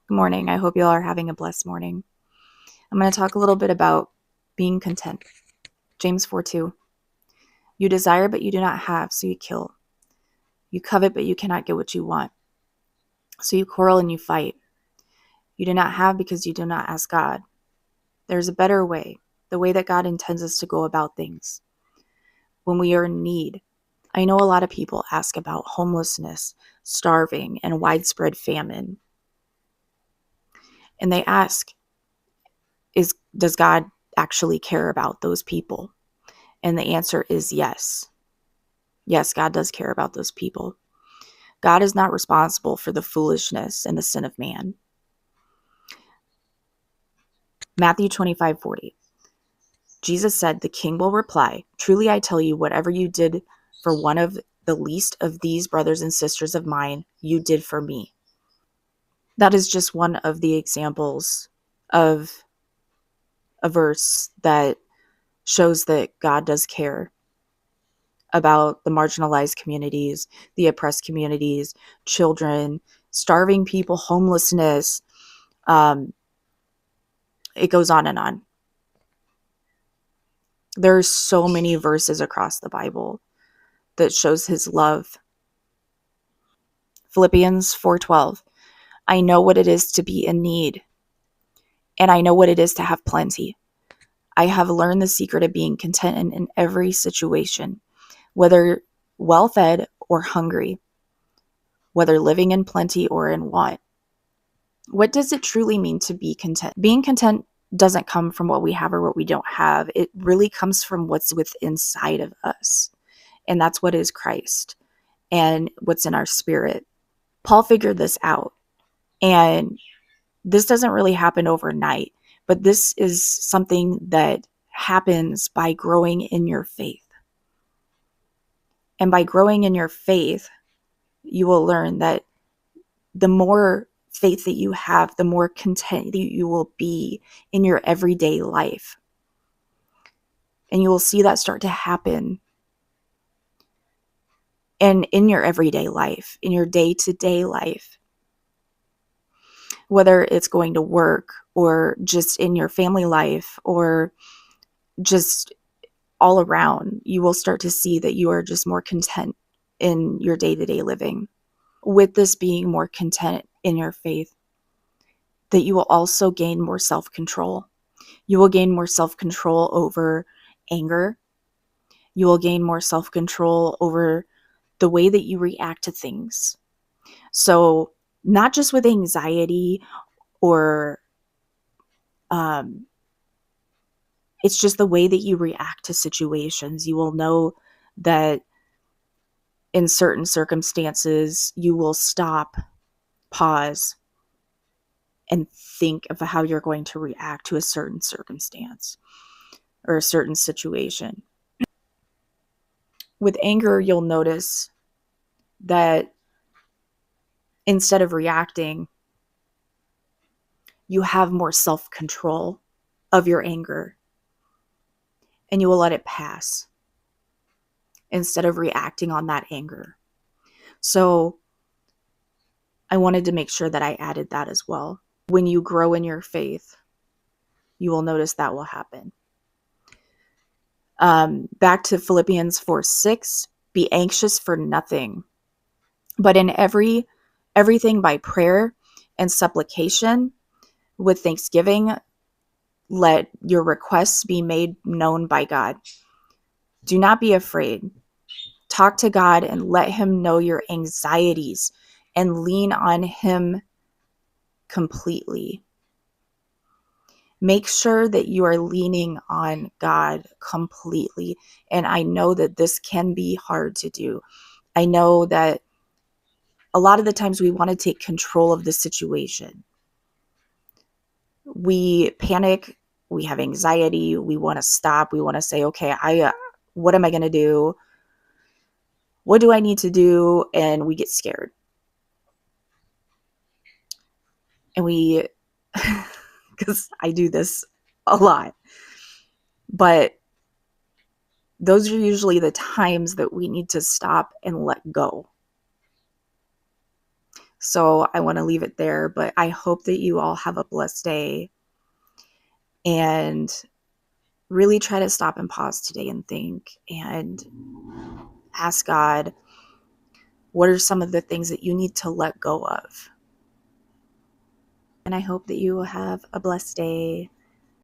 Good morning. I hope you all are having a blessed morning. I'm going to talk a little bit about being content. James 4:2. You desire, but you do not have, so you kill. You covet, but you cannot get what you want. So you quarrel and you fight. You do not have because you do not ask God. There's a better way, the way that God intends us to go about things. When we are in need, I know a lot of people ask about homelessness, starving, and widespread famine. And they ask, does God actually care about those people? And the answer is yes. Yes, God does care about those people. God is not responsible for the foolishness and the sin of man. Matthew 25:40. Jesus said, the king will reply, truly I tell you, whatever you did for one of the least of these brothers and sisters of mine, you did for me. That is just one of the examples of a verse that shows that God does care about the marginalized communities, the oppressed communities, children, starving people, homelessness. It goes on and on. There's so many verses across the Bible that shows his love. Philippians 4:12. I know what it is to be in need, and I know what it is to have plenty. I have learned the secret of being content in every situation, whether well-fed or hungry, whether living in plenty or in want. What does it truly mean to be content? Being content doesn't come from what we have or what we don't have. It really comes from what's within inside of us. And that's what is Christ and what's in our spirit. Paul figured this out. And this doesn't really happen overnight, but this is something that happens by growing in your faith. And by growing in your faith, you will learn that the more faith that you have, the more content that you will be in your everyday life. And you will see that start to happen and in your everyday life, in your day-to-day life, whether it's going to work or just in your family life or just all around, you will start to see that you are just more content in your day-to-day living. With this being more content in your faith, that you will also gain more self-control. You will gain more self-control over anger. You will gain more self-control over the way that you react to things. So not just with anxiety or it's just the way that you react to situations. You will know that in certain circumstances, you will stop, pause, and think of how you're going to react to a certain circumstance or a certain situation. With anger, you'll notice that instead of reacting, you have more self-control of your anger and you will let it pass instead of reacting on that anger. So I wanted to make sure that I added that as well. When you grow in your faith, you will notice that will happen. Back to Philippians 4:6, be anxious for nothing, but in everything by prayer and supplication with thanksgiving, let your requests be made known by God. Do not be afraid. Talk to God and let him know your anxieties and lean on him completely. Make sure that you are leaning on God completely. And I know that this can be hard to do. I know that a lot of the times we want to take control of the situation. We panic, we have anxiety, we want to stop, we want to say, okay, what am I going to do? What do I need to do? And we get scared. And we, because I do this a lot, but those are usually the times that we need to stop and let go. So I want to leave it there, but I hope that you all have a blessed day and really try to stop and pause today and think and ask God, what are some of the things that you need to let go of? And I hope that you will have a blessed day.